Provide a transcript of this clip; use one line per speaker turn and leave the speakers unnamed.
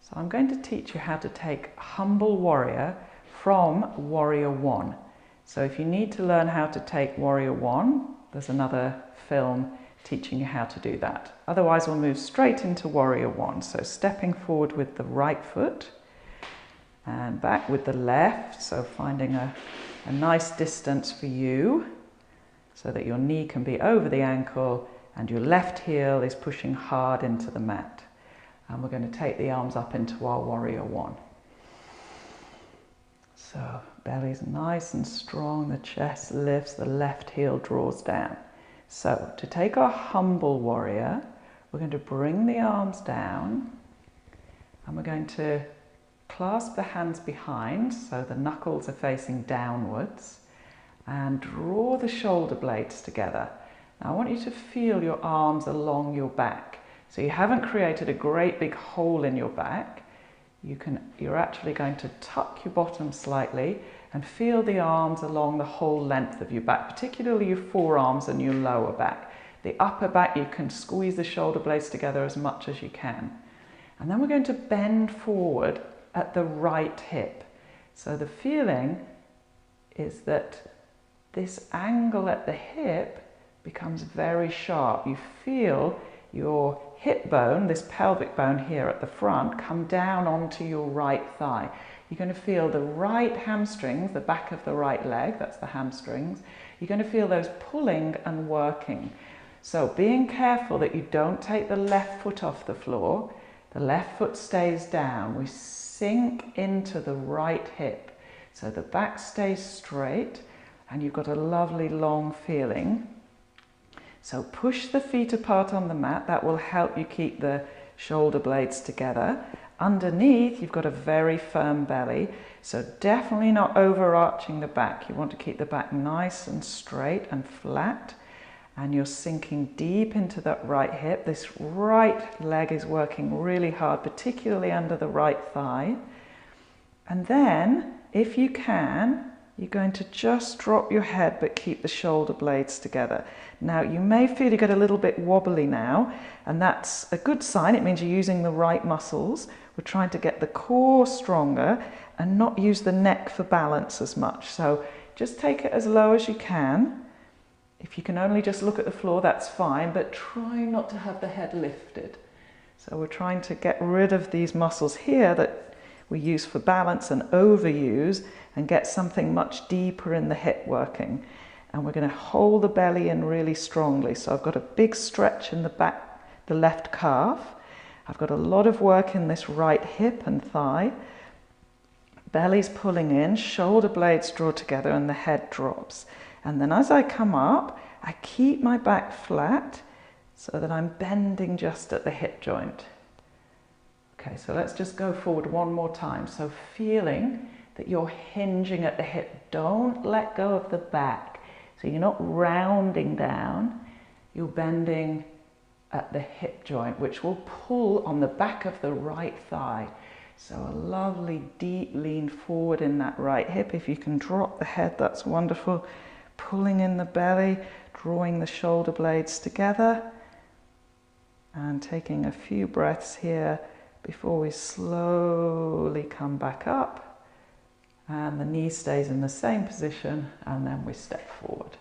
So I'm going to teach you how to take Humble Warrior from Warrior One. So if you need to learn how to take Warrior One, there's another film teaching you how to do that. Otherwise, we'll move straight into Warrior One. So stepping forward with the right foot and back with the left. So finding a nice distance for you so that your knee can be over the ankle and your left heel is pushing hard into the mat. And we're going to take the arms up into our Warrior One. So belly's nice and strong, the chest lifts, the left heel draws down. So to take our Humble Warrior, we're going to bring the arms down and we're going to clasp the hands behind so the knuckles are facing downwards and draw the shoulder blades together. Now I want you to feel your arms along your back. So you haven't created a great big hole in your back. You're actually going to tuck your bottom slightly and feel the arms along the whole length of your back, particularly your forearms and your lower back. The upper back, you can squeeze the shoulder blades together as much as you can. And then we're going to bend forward at the right hip. So the feeling is that this angle at the hip becomes very sharp. You feel your hip bone, this pelvic bone here at the front, come down onto your right thigh. You're going to feel the right hamstrings, the back of the right leg, that's the hamstrings. You're going to feel those pulling and working. So being careful that you don't take the left foot off the floor. The left foot stays down. We sink into the right hip. So the back stays straight and you've got a lovely long feeling. So push the feet apart on the mat. That will help you keep the shoulder blades together. Underneath, you've got a very firm belly. So definitely not overarching the back. You want to keep the back nice and straight and flat. And you're sinking deep into that right hip. This right leg is working really hard, particularly under the right thigh. And then, if you can, you're going to just drop your head but keep the shoulder blades together. Now you may feel you get a little bit wobbly now, and that's a good sign. It means you're using the right muscles. We're trying to get the core stronger and not use the neck for balance as much. So just take it as low as you can. If you can only just look at the floor, that's fine, but try not to have the head lifted. So we're trying to get rid of these muscles here that we use for balance and overuse and get something much deeper in the hip working. And we're going to hold the belly in really strongly. So I've got a big stretch in the back, the left calf. I've got a lot of work in this right hip and thigh. Belly's pulling in, shoulder blades draw together and the head drops. And then as I come up, I keep my back flat so that I'm bending just at the hip joint. Okay, so let's just go forward one more time. So feeling that you're hinging at the hip. Don't let go of the back. So you're not rounding down, you're bending at the hip joint, which will pull on the back of the right thigh. So a lovely deep lean forward in that right hip. If you can drop the head, that's wonderful. Pulling in the belly, drawing the shoulder blades together, and taking a few breaths here before we slowly come back up. And the knee stays in the same position and then we step forward.